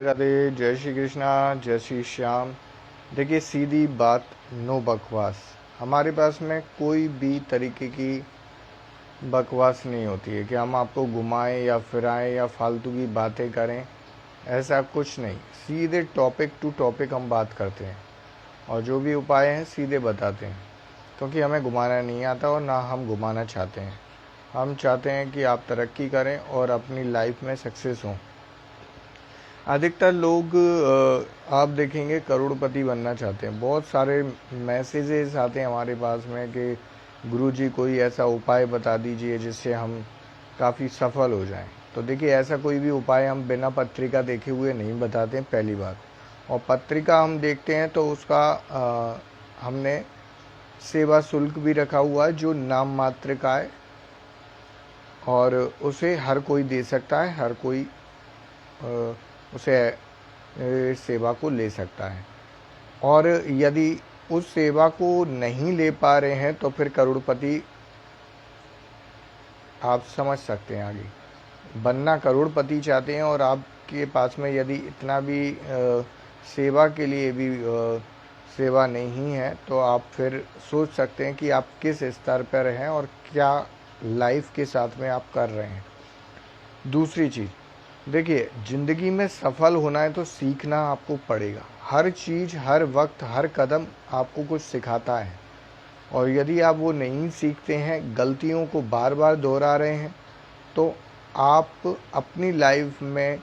राधे, जय श्री कृष्णा, जय श्री श्याम। देखिए, सीधी बात, नो बकवास। हमारे पास में कोई भी तरीके की बकवास नहीं होती है कि हम आपको घुमाएं या फिराएं या फालतू की बातें करें। ऐसा कुछ नहीं, सीधे टॉपिक टू टॉपिक हम बात करते हैं और जो भी उपाय हैं सीधे बताते हैं, क्योंकि हमें घुमाना नहीं आता और ना हम घुमाना चाहते हैं। हम चाहते हैं कि आप तरक्की करें और अपनी लाइफ में सक्सेस हों। अधिकतर लोग आप देखेंगे करोड़पति बनना चाहते हैं। बहुत सारे मैसेजेस आते हैं हमारे पास में कि गुरुजी कोई ऐसा उपाय बता दीजिए जिससे हम काफ़ी सफल हो जाएं। तो देखिए, ऐसा कोई भी उपाय हम बिना पत्रिका देखे हुए नहीं बताते हैं, पहली बात। और पत्रिका हम देखते हैं तो उसका हमने सेवा शुल्क भी रखा हुआ है जो नाम मात्र का है और उसे हर कोई दे सकता है, हर कोई उसे सेवा को ले सकता है। और यदि उस सेवा को नहीं ले पा रहे हैं तो फिर करोड़पति आप समझ सकते हैं। आगे बनना करोड़पति चाहते हैं और आपके पास में यदि इतना भी सेवा के लिए भी सेवा नहीं है तो आप फिर सोच सकते हैं कि आप किस स्तर पर हैं और क्या लाइफ के साथ में आप कर रहे हैं। दूसरी चीज़, देखिए, ज़िंदगी में सफल होना है तो सीखना आपको पड़ेगा। हर चीज़, हर वक्त, हर कदम आपको कुछ सिखाता है और यदि आप वो नहीं सीखते हैं, गलतियों को बार बार दोहरा रहे हैं, तो आप अपनी लाइफ में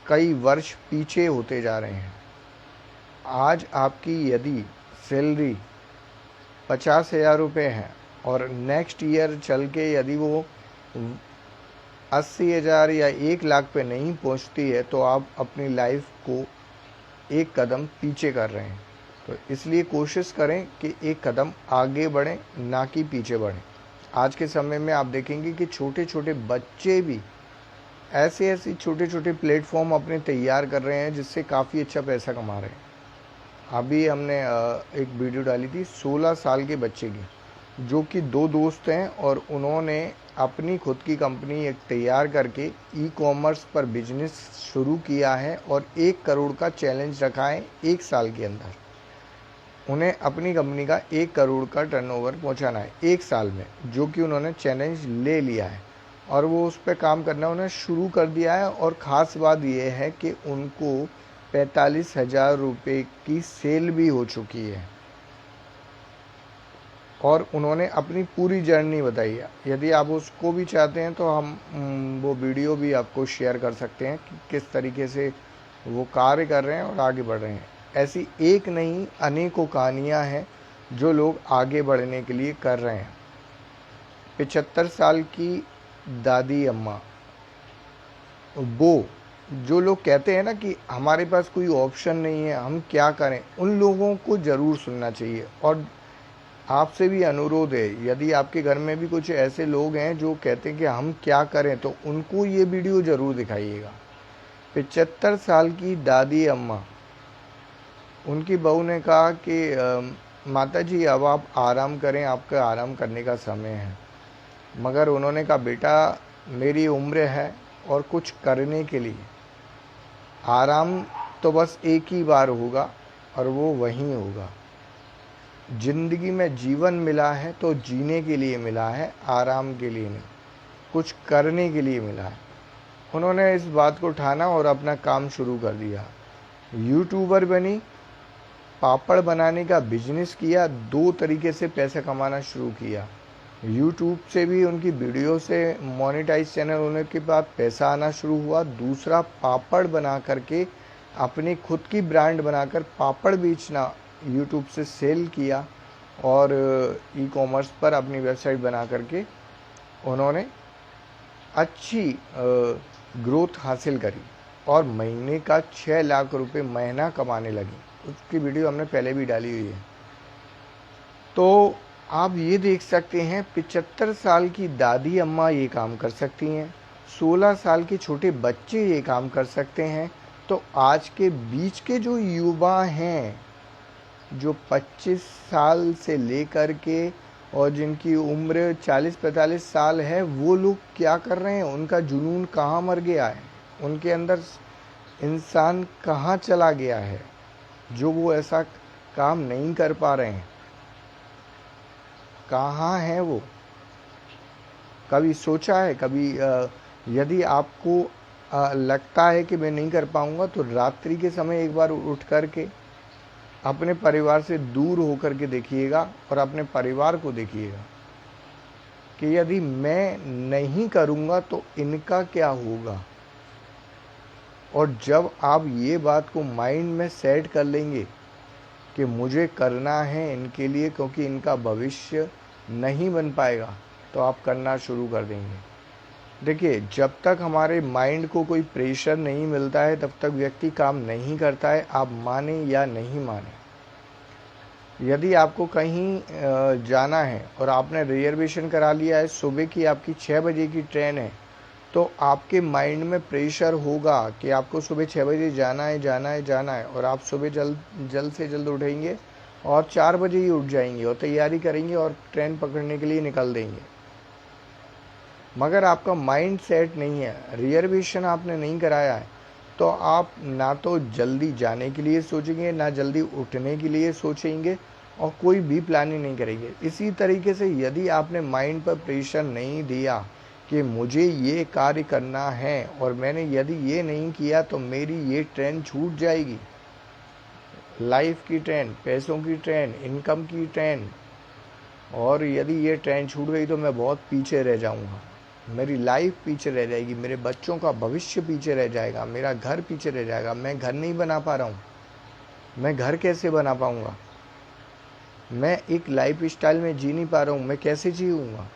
कई वर्ष पीछे होते जा रहे हैं। आज आपकी यदि सैलरी 50,000 रुपये है और नेक्स्ट ईयर चल के यदि वो 80,000 या 1 लाख पे नहीं पहुंचती है तो आप अपनी लाइफ को एक कदम पीछे कर रहे हैं। तो इसलिए कोशिश करें कि एक कदम आगे बढ़ें, ना कि पीछे बढ़ें। आज के समय में आप देखेंगे कि छोटे छोटे बच्चे भी ऐसे छोटे छोटे प्लेटफॉर्म अपने तैयार कर रहे हैं जिससे काफ़ी अच्छा पैसा कमा रहे हैं। अभी हमने एक वीडियो डाली थी 16 साल के बच्चे की, जो कि 2 दोस्त हैं और उन्होंने अपनी खुद की कंपनी एक तैयार करके ई कॉमर्स पर बिजनेस शुरू किया है और 1 करोड़ का चैलेंज रखा है 1 साल के अंदर। उन्हें अपनी कंपनी का 1 करोड़ का टर्नओवर पहुंचाना है 1 साल में, जो कि उन्होंने चैलेंज ले लिया है और वो उस पर काम करना उन्हें शुरू कर दिया है। और ख़ास बात यह है कि उनको 45,000 रुपये की सेल भी हो चुकी है और उन्होंने अपनी पूरी जर्नी बताई है। यदि आप उसको भी चाहते हैं तो हम वो वीडियो भी आपको शेयर कर सकते हैं कि किस तरीके से वो कार्य कर रहे हैं और आगे बढ़ रहे हैं। ऐसी एक नहीं, अनेकों कहानियाँ हैं जो लोग आगे बढ़ने के लिए कर रहे हैं। 75 साल की दादी अम्मा, वो जो लोग कहते हैं ना कि हमारे पास कोई ऑप्शन नहीं है, हम क्या करें, उन लोगों को ज़रूर सुनना चाहिए। और आपसे भी अनुरोध है, यदि आपके घर में भी कुछ ऐसे लोग हैं जो कहते हैं कि हम क्या करें, तो उनको ये वीडियो ज़रूर दिखाइएगा। 75 साल की दादी अम्मा, उनकी बहू ने कहा कि माता जी अब आप आराम करें, आपका आराम करने का समय है। मगर उन्होंने कहा, बेटा मेरी उम्र है और कुछ करने के लिए आराम तो बस एक ही बार होगा और वो वहीं होगा। जिंदगी में जीवन मिला है तो जीने के लिए मिला है, आराम के लिए नहीं, कुछ करने के लिए मिला है। उन्होंने इस बात को ठाना और अपना काम शुरू कर दिया। यूट्यूबर बनी, पापड़ बनाने का बिजनेस किया, 2 तरीके से पैसा कमाना शुरू किया। यूट्यूब से भी उनकी वीडियो से मोनेटाइज चैनल होने के बाद पैसा आना शुरू हुआ। दूसरा, पापड़ बना करके अपनी खुद की ब्रांड बनाकर पापड़ बेचना यूट्यूब से सेल किया और ई कॉमर्स पर अपनी वेबसाइट बना करके उन्होंने अच्छी ग्रोथ हासिल करी और महीने का 6 लाख रुपए महीना कमाने लगी। उसकी वीडियो हमने पहले भी डाली हुई है। तो आप ये देख सकते हैं, 75 साल की दादी अम्मा ये काम कर सकती हैं, 16 साल के छोटे बच्चे ये काम कर सकते हैं। तो आज के बीच के जो युवा हैं, जो 25 साल से लेकर के और जिनकी उम्र 40-45 साल है, वो लोग क्या कर रहे हैं, उनका जुनून कहाँ मर गया है। उनके अंदर इंसान कहाँ चला गया है जो वो ऐसा काम नहीं कर पा रहे हैं? कहाँ है वो? कभी सोचा है? कभी यदि आपको लगता है कि मैं नहीं कर पाऊंगा, तो रात्रि के समय एक बार उठ कर के अपने परिवार से दूर होकर के देखिएगा और अपने परिवार को देखिएगा कि यदि मैं नहीं करूंगा तो इनका क्या होगा। और जब आप ये बात को माइंड में सेट कर लेंगे कि मुझे करना है इनके लिए, क्योंकि इनका भविष्य नहीं बन पाएगा, तो आप करना शुरू कर देंगे। देखिए, जब तक हमारे माइंड को कोई प्रेशर नहीं मिलता है तब तक व्यक्ति काम नहीं करता है, आप माने या नहीं माने। यदि आपको कहीं जाना है और आपने रिजर्वेशन करा लिया है, सुबह की आपकी 6 बजे की ट्रेन है, तो आपके माइंड में प्रेशर होगा कि आपको सुबह 6 बजे जाना है, जाना है, जाना है, और आप सुबह जल्द से जल्द उठेंगे और 4 बजे ही उठ जाएंगे और तैयारी करेंगे और ट्रेन पकड़ने के लिए निकल देंगे। मगर आपका माइंड सेट नहीं है, रिजर्वेशन आपने नहीं कराया है, तो आप ना तो जल्दी जाने के लिए सोचेंगे, ना जल्दी उठने के लिए सोचेंगे, और कोई भी प्लानिंग नहीं करेंगे। इसी तरीके से यदि आपने माइंड पर प्रेशर नहीं दिया कि मुझे ये कार्य करना है और मैंने यदि ये नहीं किया तो मेरी ये ट्रेन छूट जाएगी, लाइफ की ट्रेन, पैसों की ट्रेन, इनकम की ट्रेन, और यदि ये ट्रेन छूट गई तो मैं बहुत पीछे रह जाऊंगा, मेरी लाइफ पीछे रह जाएगी, मेरे बच्चों का भविष्य पीछे रह जाएगा, मेरा घर पीछे रह जाएगा, मैं घर नहीं बना पा रहा हूँ, मैं घर कैसे बना पाऊँगा, मैं एक लाइफ स्टाइल में जी नहीं पा रहा हूँ, मैं कैसे जीऊँगा।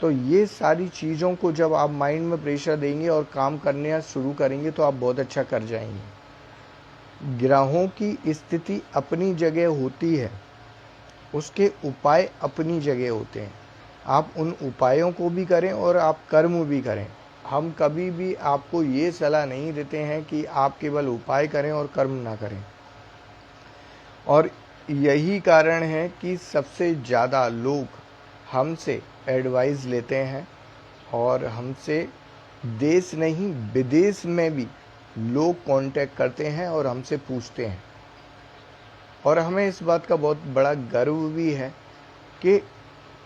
तो ये सारी चीज़ों को जब आप माइंड में प्रेशर देंगे और काम करने शुरू करेंगे तो आप बहुत अच्छा कर जाएंगे। ग्रहों की स्थिति अपनी जगह होती है, उसके उपाय अपनी जगह होते हैं। आप उन उपायों को भी करें और आप कर्म भी करें। हम कभी भी आपको ये सलाह नहीं देते हैं कि आप केवल उपाय करें और कर्म ना करें। और यही कारण है कि सबसे ज़्यादा लोग हमसे एडवाइस लेते हैं, और हमसे देश नहीं विदेश में भी लोग कांटेक्ट करते हैं और हमसे पूछते हैं। और हमें इस बात का बहुत बड़ा गर्व भी है कि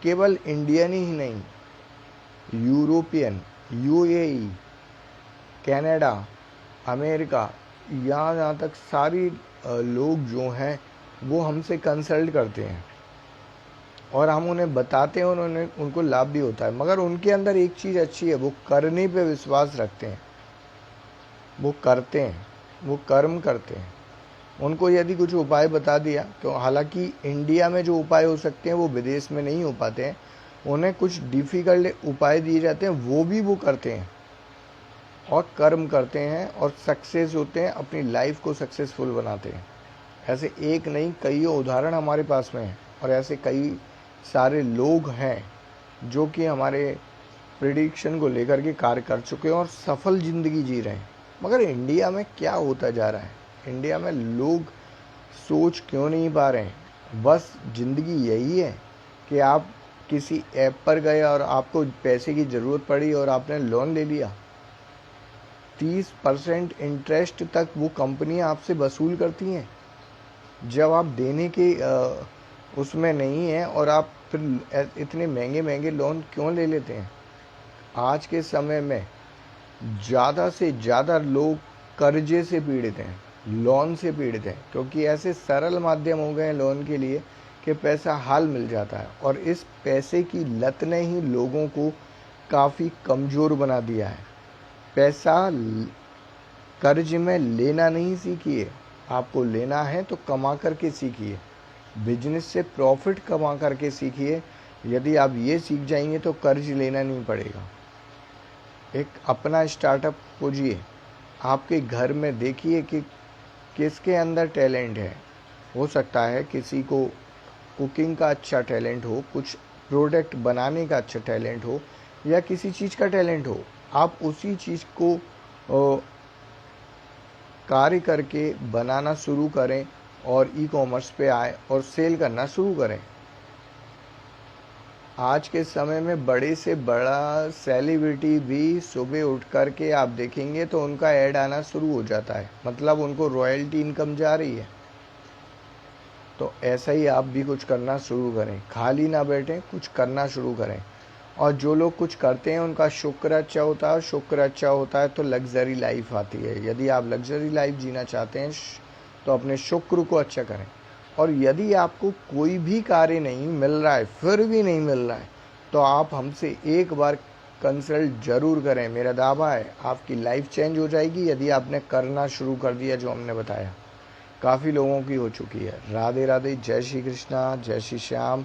केवल इंडियन ही नहीं, यूरोपियन, यूएई, कनाडा, अमेरिका, यहाँ तक सारी लोग जो हैं वो हमसे कंसल्ट करते हैं और हम उन्हें बताते हैं और उनको लाभ भी होता है। मगर उनके अंदर एक चीज़ अच्छी है, वो करने पे विश्वास रखते हैं, वो करते हैं, वो कर्म करते हैं। उनको यदि कुछ उपाय बता दिया, तो हालांकि इंडिया में जो उपाय हो सकते हैं वो विदेश में नहीं हो पाते हैं, उन्हें कुछ डिफ़िकल्ट उपाय दिए जाते हैं, वो भी वो करते हैं और कर्म करते हैं और सक्सेस होते हैं, अपनी लाइफ को सक्सेसफुल बनाते हैं। ऐसे एक नहीं कई उदाहरण हमारे पास में हैं, और ऐसे कई सारे लोग हैं जो कि हमारे प्रेडिक्शन को लेकर के कार्य कर चुके हैं और सफल ज़िंदगी जी रहे हैं। मगर इंडिया में क्या होता जा रहा है, इंडिया में लोग सोच क्यों नहीं पा रहे हैं? बस ज़िंदगी यही है कि आप किसी ऐप पर गए और आपको पैसे की ज़रूरत पड़ी और आपने लोन ले लिया, 30% इंटरेस्ट तक वो कंपनियां आपसे वसूल करती हैं जब आप देने के उसमें नहीं है, और आप फिर इतने महंगे महंगे लोन क्यों ले लेते हैं? आज के समय में ज़्यादा से ज़्यादा लोग कर्जे से पीड़ित हैं, लोन से पीड़ित हैं, क्योंकि ऐसे सरल माध्यम हो गए हैं लोन के लिए कि पैसा हाल मिल जाता है। और इस पैसे की लत ने ही लोगों को काफ़ी कमज़ोर बना दिया है। पैसा कर्ज में लेना नहीं सीखिए, आपको लेना है तो कमा करके सीखिए, बिजनेस से प्रॉफिट कमा करके सीखिए। यदि आप ये सीख जाएंगे तो कर्ज लेना नहीं पड़ेगा। एक अपना स्टार्टअप खोजिए, आपके घर में देखिए कि किसके अंदर टैलेंट है। हो सकता है किसी को कुकिंग का अच्छा टैलेंट हो, कुछ प्रोडक्ट बनाने का अच्छा टैलेंट हो, या किसी चीज़ का टैलेंट हो। आप उसी चीज़ को कार्य करके बनाना शुरू करें और ई कॉमर्स पे आए और सेल करना शुरू करें। आज के समय में बड़े से बड़ा सेलिब्रिटी भी सुबह उठ कर के आप देखेंगे तो उनका ऐड आना शुरू हो जाता है, मतलब उनको रॉयल्टी इनकम जा रही है। तो ऐसा ही आप भी कुछ करना शुरू करें, खाली ना बैठें, कुछ करना शुरू करें। और जो लोग कुछ करते हैं उनका शुक्र अच्छा होता है, शुक्र अच्छा होता है तो लग्जरी लाइफ आती है। यदि आप लग्जरी लाइफ जीना चाहते हैं तो अपने शुक्र को अच्छा करें। और यदि आपको कोई भी कार्य नहीं मिल रहा है, फिर भी नहीं मिल रहा है, तो आप हमसे एक बार कंसल्ट जरूर करें। मेरा दावा है आपकी लाइफ चेंज हो जाएगी यदि आपने करना शुरू कर दिया जो हमने बताया। काफ़ी लोगों की हो चुकी है। राधे राधे, जय श्री कृष्णा, जय श्री श्याम।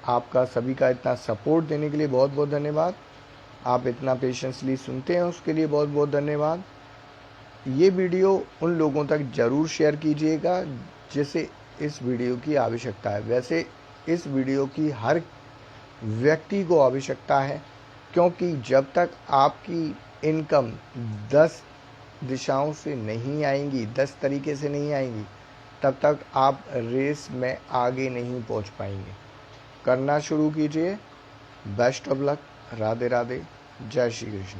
आपका सभी का इतना सपोर्ट देने के लिए बहुत बहुत धन्यवाद। आप इतना पेशेंसली सुनते हैं उसके लिए बहुत बहुत धन्यवाद। ये वीडियो उन लोगों तक ज़रूर शेयर कीजिएगा जिसे इस वीडियो की आवश्यकता है। वैसे इस वीडियो की हर व्यक्ति को आवश्यकता है, क्योंकि जब तक आपकी इनकम 10 दिशाओं से नहीं आएंगी, 10 तरीके से नहीं आएंगी, तब तक आप रेस में आगे नहीं पहुंच पाएंगे। करना शुरू कीजिए। Best of luck. Radhe Radhe, जय श्री कृष्ण।